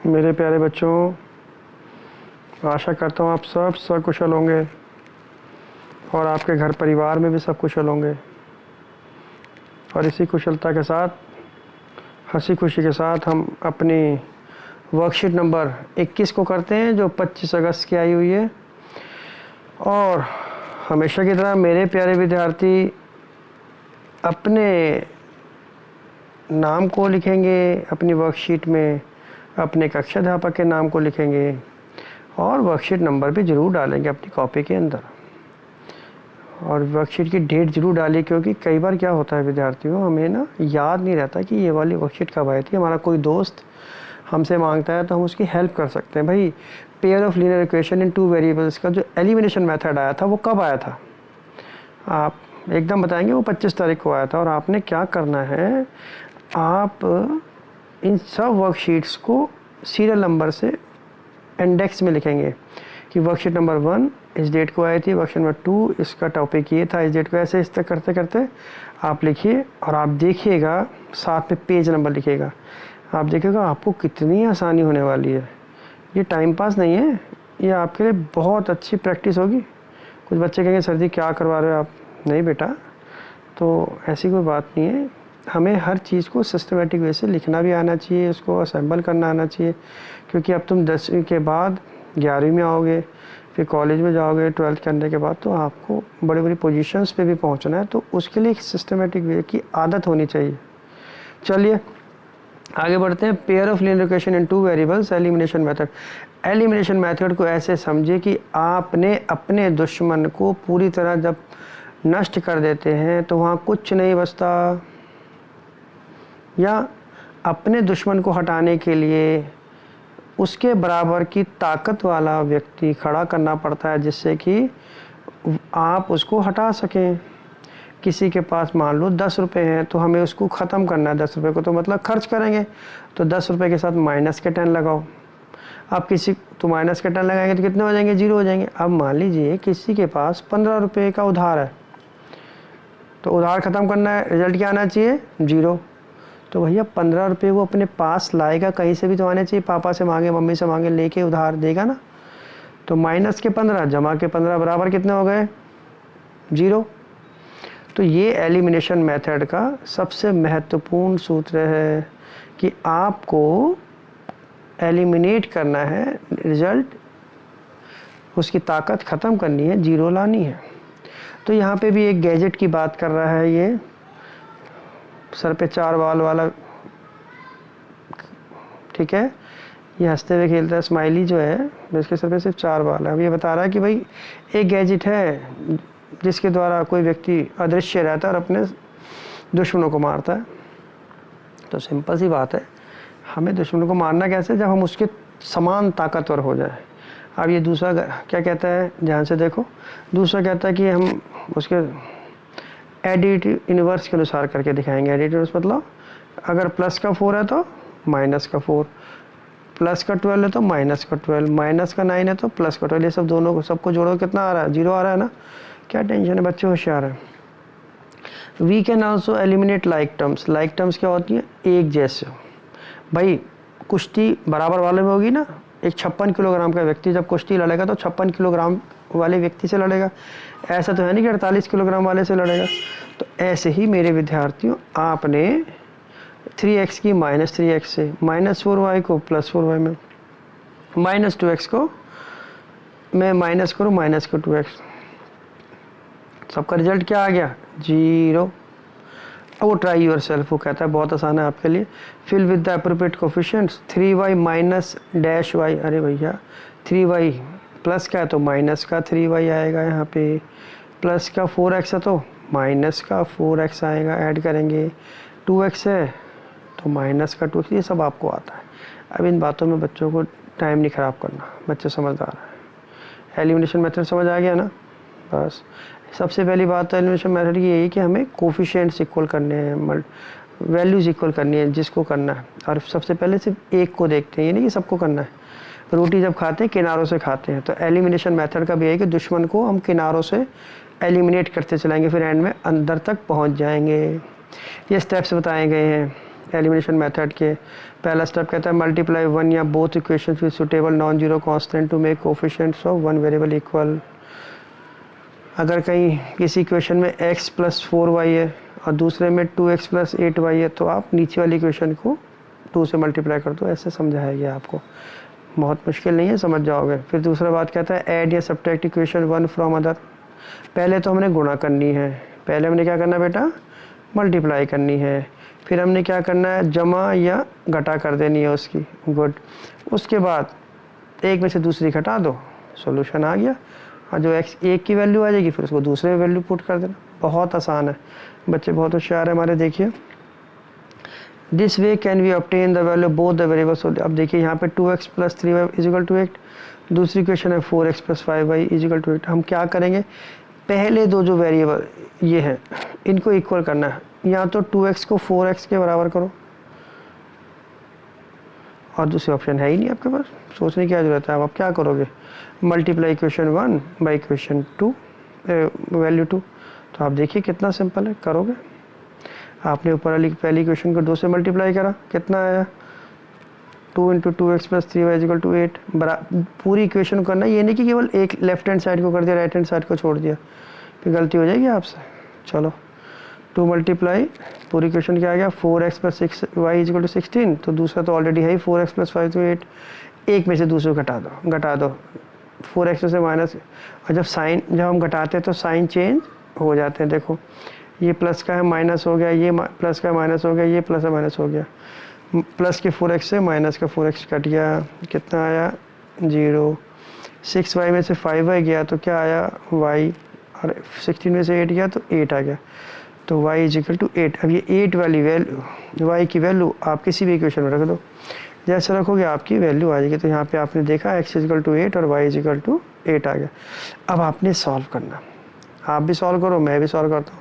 मेरे प्यारे बच्चों, आशा करता हूँ आप सब सकुशल होंगे और आपके घर परिवार में भी सब कुशल होंगे। और इसी कुशलता के साथ, हंसी खुशी के साथ हम अपनी वर्कशीट नंबर 21 को करते हैं, जो 25 अगस्त की आई हुई है। और हमेशा की तरह मेरे प्यारे विद्यार्थी अपने नाम को लिखेंगे अपनी वर्कशीट में, अपने कक्षा अध्यापक के नाम को लिखेंगे और वर्कशीट नंबर भी ज़रूर डालेंगे अपनी कॉपी के अंदर। और वर्कशीट की डेट ज़रूर डालिए, क्योंकि कई बार क्या होता है विद्यार्थियों, हमें ना याद नहीं रहता कि ये वाली वर्कशीट कब आई थी। हमारा कोई दोस्त हमसे मांगता है तो हम उसकी हेल्प कर सकते हैं। भाई, pair of linear equation in two variables का जो एलिमिनेशन मेथड आया था वो कब आया था? आप एकदम बताएंगे। वो 25 तारीख को आया था। और आपने क्या करना है, आप इन सब वर्कशीट्स को सीरियल नंबर से इंडेक्स में लिखेंगे कि वर्कशीट नंबर 1 इस डेट को आई थी, वर्कशीट नंबर 2 इसका टॉपिक ये था इस डेट को। ऐसे इस तक करते करते आप लिखिए और आप देखिएगा साथ में पेज नंबर लिखिएगा। आप देखिएगा आपको कितनी आसानी होने वाली है। ये टाइम पास नहीं है, ये आपके लिए बहुत अच्छी प्रैक्टिस होगी। कुछ बच्चे कहेंगे सर जी क्या करवा रहे हो आप? नहीं बेटा, तो ऐसी कोई बात नहीं है। हमें हर चीज़ को सिस्टमेटिक वे से लिखना भी आना चाहिए, उसको असेंबल करना आना चाहिए। क्योंकि अब तुम 10वीं के बाद 11वीं में आओगे, फिर कॉलेज में जाओगे 12th करने के बाद, तो आपको बड़ी बड़ी पोजीशंस पे भी पहुंचना है। तो उसके लिए एक सिस्टमेटिक वे की आदत होनी चाहिए। चलिए आगे बढ़ते हैं। Pair of linear equation in two variables elimination method. Elimination method को ऐसे समझिए कि आपने अपने दुश्मन को पूरी तरह जब नष्ट कर देते हैं तो वहाँ कुछ नहीं बचता, या अपने दुश्मन को हटाने के लिए उसके बराबर की ताकत वाला व्यक्ति खड़ा करना पड़ता है, जिससे कि आप उसको हटा सकें। किसी के पास मान लो 10 रुपये हैं तो हमें उसको ख़त्म करना है। 10 रुपये को तो मतलब खर्च करेंगे, तो 10 रुपये के साथ माइनस के 10 लगाओ। आप किसी तो माइनस के 10 लगाएंगे तो कितने हो जाएंगे? 0 हो जाएंगे। अब मान लीजिए किसी के पास 15 रुपये का उधार है, तो उधार ख़त्म करना है, रिजल्ट क्या आना चाहिए? 0। तो भैया 15 रुपये वो अपने पास लाएगा, कहीं से भी तो आने चाहिए। पापा से मांगे, मम्मी से मांगे, लेके उधार देगा ना। तो माइनस के 15 जमा के 15 बराबर कितने हो गए? 0। तो ये एलिमिनेशन मेथड का सबसे महत्वपूर्ण सूत्र है कि आपको एलिमिनेट करना है, रिजल्ट उसकी ताकत ख़त्म करनी है, 0 लानी है। तो यहाँ पे भी एक गैजेट की बात कर रहा है। ये सर पे 4 बाल वाला, ठीक है, ये हंसते हुए खेलता है, स्माइली जो है, जिसके सर पे सिर्फ 4 बाल है। अब ये बता रहा है कि भाई एक गैजेट है जिसके द्वारा कोई व्यक्ति अदृश्य रहता है और अपने दुश्मनों को मारता है। तो सिंपल सी बात है, हमें दुश्मनों को मारना कैसे? जब हम उसके समान ताकतवर हो जाए। अब ये दूसरा क्या कहता है, ध्यान से देखो। दूसरा कहता है कि हम उसके एडिटिव इन्वर्स के अनुसार करके दिखाएंगे। एडिटिव इन्वर्स मतलब अगर प्लस का 4 है तो माइनस का 4, प्लस का 12 है तो माइनस का 12, माइनस का 9 है तो प्लस का 12। ये सब दोनों को सबको जोड़ो, कितना आ रहा है? 0 आ रहा है ना। क्या टेंशन है, बच्चे होशियार हैं। We can also eliminate like terms. Like terms क्या होती है? एक जैसे। भाई कुश्ती बराबर वाले में होगी ना। एक 56 किलोग्राम का व्यक्ति जब कुश्ती लड़ेगा तो 56 किलोग्राम वाले व्यक्ति से लड़ेगा। ऐसा तो है नहीं कि 48 किलोग्राम वाले से लड़ेगा। तो ऐसे ही मेरे विद्यार्थियों, आपने 3x की -3x से, -4y को +4y में, -2x को मैं माइनस करूँ माइनस को 2x, सबका रिजल्ट क्या आ गया? 0। अब वो ट्राई योर सेल्फ, वो कहता है बहुत आसान है आपके लिए। Fill with the appropriate coefficients. 3y minus dash y। अरे भैया 3y प्लस का है तो माइनस का 3y आएगा यहाँ पे, प्लस का 4x है तो माइनस का 4x आएगा, ऐड करेंगे। 2x है तो माइनस का 2x। ये सब आपको आता है। अब इन बातों में बच्चों को टाइम नहीं ख़राब करना, बच्चे समझदार हैं। एलिमिनेशन मेथड समझ आ गया ना? बस सबसे पहली बात तो एलिमिनेशन मेथड की यही कि हमें कोफिशिएंट्स इक्वल करने हैं, वैल्यूज़ इक्वल करनी है, जिसको करना है। और सबसे पहले सिर्फ एक को देखते हैं, ये नहीं कि सबको करना है। रोटी जब खाते हैं किनारों से खाते हैं, तो एलिमिनेशन मेथड का भी है कि दुश्मन को हम किनारों से एलिमिनेट करते चलाएंगे, फिर एंड में अंदर तक पहुंच जाएंगे। ये स्टेप्स बताए गए हैं। एलिमिनेशन मेथड के। पहला स्टेप कहता है मल्टीप्लाई वन या both equations with suitable non zero constant to make coefficients of one variable equal. अगर कहीं किसी इक्वेशन में x प्लस 4y है और दूसरे में 2x प्लस 8y है तो आप नीचे वाली इक्वेशन को 2 से मल्टीप्लाई कर दो, ऐसे समझाया गया आपको, बहुत मुश्किल नहीं है, समझ जाओगे। फिर दूसरा बात कहता है ऐड या subtract equation one from other. पहले तो हमने गुणा करनी है, पहले हमने क्या करना है बेटा, मल्टीप्लाई करनी है। फिर हमने क्या करना है, जमा या घटा कर देनी है उसकी, गुड। उसके बाद एक में से दूसरी घटा दो, सॉल्यूशन आ गया। और जो x एक की वैल्यू आ जाएगी फिर उसको दूसरे वैल्यू पुट कर देना, बहुत आसान है, बच्चे बहुत होशियार है हमारे। देखिए this way can we obtain the value both the variables. अब देखिए यहाँ पे 2x plus 3y is equal to 8, दूसरी क्वेश्चन है 4x plus 5y is equal to 8। हम क्या करेंगे, पहले दो जो वेरिएबल ये हैं इनको इक्वल करना है, या तो 2x को 4x के बराबर करो, और दूसरी ऑप्शन है ही नहीं आपके पास, सोचने की क्या जरूरत है। अब आप क्या करोगे, multiply equation 1 by equation 2 value 2। तो आप देखिए कितना सिंपल है, करोगे। आपने ऊपर वाली पहली इक्वेशन को 2 से मल्टीप्लाई करा, कितना आया 2 into 2x plus 3y equal to 8। पूरी इक्वेशन करना, ये नहीं कि केवल एक लेफ्ट हैंड साइड को कर दिया, राइट हैंड साइड को छोड़ दिया, फिर गलती हो जाएगी आपसे। चलो 2 मल्टीप्लाई, पूरी इक्वेशन क्या आ गया 4x plus 6y equal to 16। तो दूसरा तो ऑलरेडी है ही 4x प्लस 5 तो 8, एक में से दूसरे घटा दो 4x से माइनस। और जब हम घटाते हैं तो साइन चेंज हो जाते हैं। देखो ये प्लस का है माइनस हो गया, ये प्लस का माइनस हो गया, ये प्लस है माइनस हो गया। प्लस के 4x से माइनस का 4x कट गया, कितना आया 0। 6y में से 5y गया तो क्या आया y, और 16 में से 8 गया तो 8 आ गया, तो y इज इक्वल टू 8। अब ये 8 वाली वैल्यू, y की वैल्यू आप किसी भी इक्वेशन में रख दो, जैसे रखोगे आपकी वैल्यू आ जाएगी। तो यहाँ पे आपने देखा x इज इक्वल टू 8 और y इज इक्वल टू 8 आ गया। अब आपने सॉल्व करना, आप भी सॉल्व करो, मैं भी सॉल्व करता हूँ,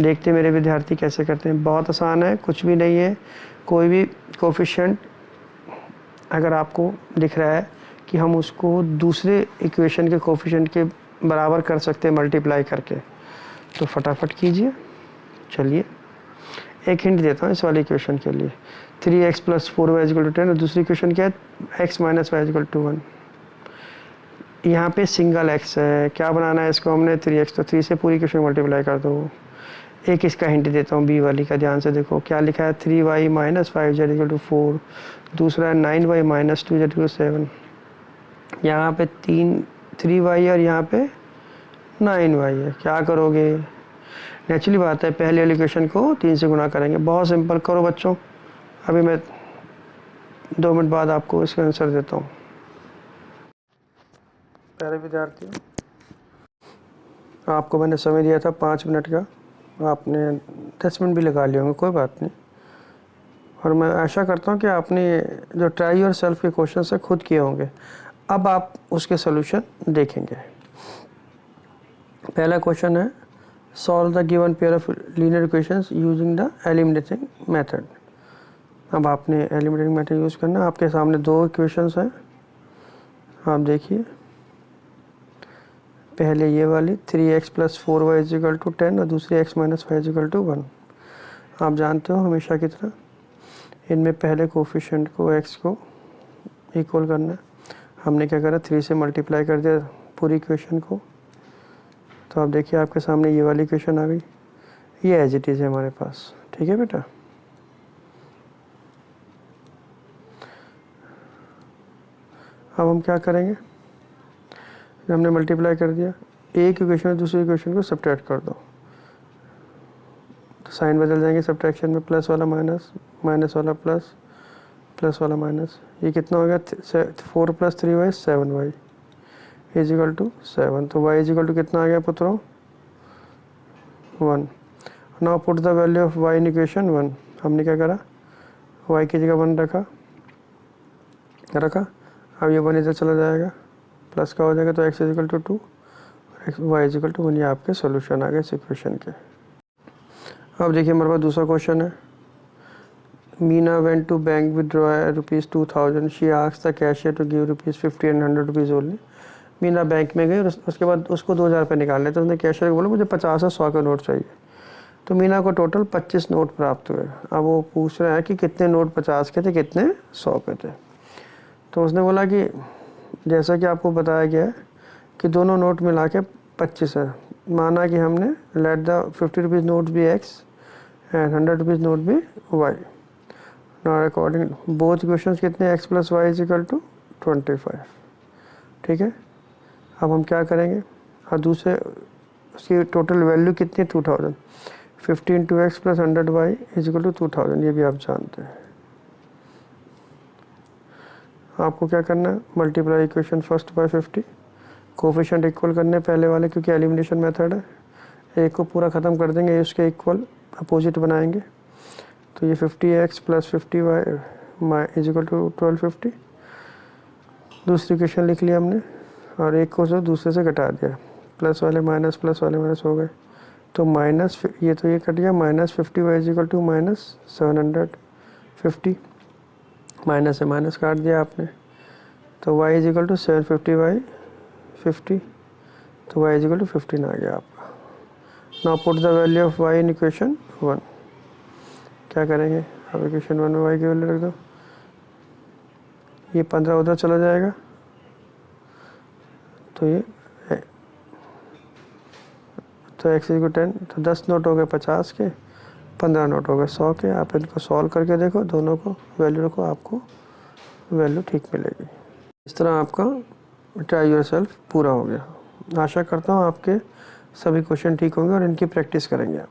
देखते मेरे विद्यार्थी कैसे करते हैं। बहुत आसान है, कुछ भी नहीं है। कोई भी कोफिशिएंट अगर आपको दिख रहा है कि हम उसको दूसरे इक्वेशन के कोफिशिएंट के बराबर कर सकते हैं मल्टीप्लाई करके, तो फटाफट कीजिए। चलिए एक हिंट देता हूँ इस वाली इक्वेशन के लिए, 3x plus 4y equal to 10, और दूसरी इक्वेशन क्या है x minus y equal to 1। यहाँ पे सिंगल x है, क्या बनाना है इसको हमने 3x, तो 3 से पूरी इक्वेशन मल्टीप्लाई कर दो। एक इसका हिंट देता हूँ बी वाली का, ध्यान से देखो क्या लिखा है 3y minus 5z equal to 4, दूसरा है 9y minus 2z equal to 7। यहाँ पे 3y और यहाँ पे 9y है, क्या करोगे, नेचुरली बात है पहले वाली इक्वेशन को 3 से गुणा करेंगे। बहुत सिंपल, करो बच्चों, अभी मैं 2 मिनट बाद आपको इसका आंसर देता हूँ। प्यारे विद्यार्थियों, आपको मैंने समय दिया था 5 मिनट का, आपने 10 मिनट भी लगा लिए होंगे, कोई बात नहीं। और मैं आशा करता हूँ कि आपने जो ट्राई और सेल्फ के क्वेश्चन से खुद किए होंगे। अब आप उसके सोल्यूशन देखेंगे। पहला क्वेश्चन है solve the given pair of linear equations using the eliminating method. अब आपने एलिमिनेटिंग मेथड यूज़ करना। आपके सामने 2 इक्वेशंस हैं, आप देखिए। पहले ये वाली 3x plus 4y is equal to 10 और दूसरी x minus y is equal to 1। आप जानते हो हमेशा की तरह इनमें पहले कोफिशिएंट को x को इक्वल करना है। हमने क्या करा 3 से मल्टीप्लाई कर दिया पूरी इक्वेशन को। तो आप देखिए आपके सामने ये वाली इक्वेशन आ गई, ये एज इट इज़ है हमारे पास, ठीक है बेटा। अब हम क्या करेंगे, हमने मल्टीप्लाई कर दिया, एक इक्वेशन और दूसरी इक्वेशन को सब्ट्रैक्ट कर दो, तो साइन बदल जाएंगे सब्ट्रैक्शन में, प्लस वाला माइनस, माइनस वाला प्लस, प्लस वाला माइनस। ये कितना हो गया 4 plus 3y 7y is equal to 7। तो y इज इक्वल टू कितना आ गया पुत्रों 1। Now put the value of y in equation 1। हमने क्या करा y की जगह 1 रखा। अब ये 1 इधर चला जाएगा, प्लस का हो जाएगा, तो x इज इक्वल टू 2 और y इज इक्वल टू 1। ये आपके सोल्यूशन आ गए इस इक्वेशन के। अब देखिए हमारे पास दूसरा क्वेश्चन है। Meena went to bank withdraw ₹2000। She asked the cashier to give ₹50 and ₹100 only. Meena bank में गई और उसके बाद उसको 2000 रुपये निकालने, तो उसने कैशियर को बोला मुझे 50 और 100 का नोट चाहिए। तो मीना को टोटल 25 नोट प्राप्त हुए। अब वो पूछ रहे हैं कि कितने नोट 50 के थे, कितने 100 के थे। तो उसने बोला कि जैसा कि आपको बताया गया है कि दोनों नोट मिला के 25 है। माना कि हमने लेट द 50 रुपीज़ नोट भी एक्स एंड 100 रुपीज़ नोट भी Y. Now according both questions कितने, X plus Y is equal to 25। ठीक है, अब हम क्या करेंगे, और दूसरे उसकी टोटल वैल्यू कितनी, 2000। 50 into x plus 100 y is equal to 2000, ये भी आप जानते हैं। आपको क्या करना है, multiply equation first by 50, coefficient equal करने पहले वाले, क्योंकि एलिमिनेशन मेथड है। एक को पूरा ख़त्म कर देंगे, इसके इक्वल अपोजिट बनाएंगे। तो ये 50x plus 50y is equal to 1250। दूसरी इक्वेशन लिख लिया हमने, और एक को जो दूसरे से घटा दिया, प्लस वाले माइनस हो गए, तो माइनस ये तो ये कट गया, -50y is equal to -750। Minus से माइनस काट दिया आपने, तो y इज इक्वल टू 750 50, तो y इज इक्वल टू 15 आ गया आपका। Now put the value of y in equation 1। क्या करेंगे, अब इक्वेशन 1 में y की वैल्यू रख दो, ये 15 उधर चला जाएगा, तो ये तो x इज 10, तो 10 नोट हो गए 50 के, 15 नोट हो गए 100 के। आप इनको सॉल्व करके देखो, दोनों को वैल्यू रखो, आपको वैल्यू ठीक मिलेगी। इस तरह आपका ट्राई योरसेल्फ पूरा हो गया। आशा करता हूँ आपके सभी क्वेश्चन ठीक होंगे और इनकी प्रैक्टिस करेंगे आप।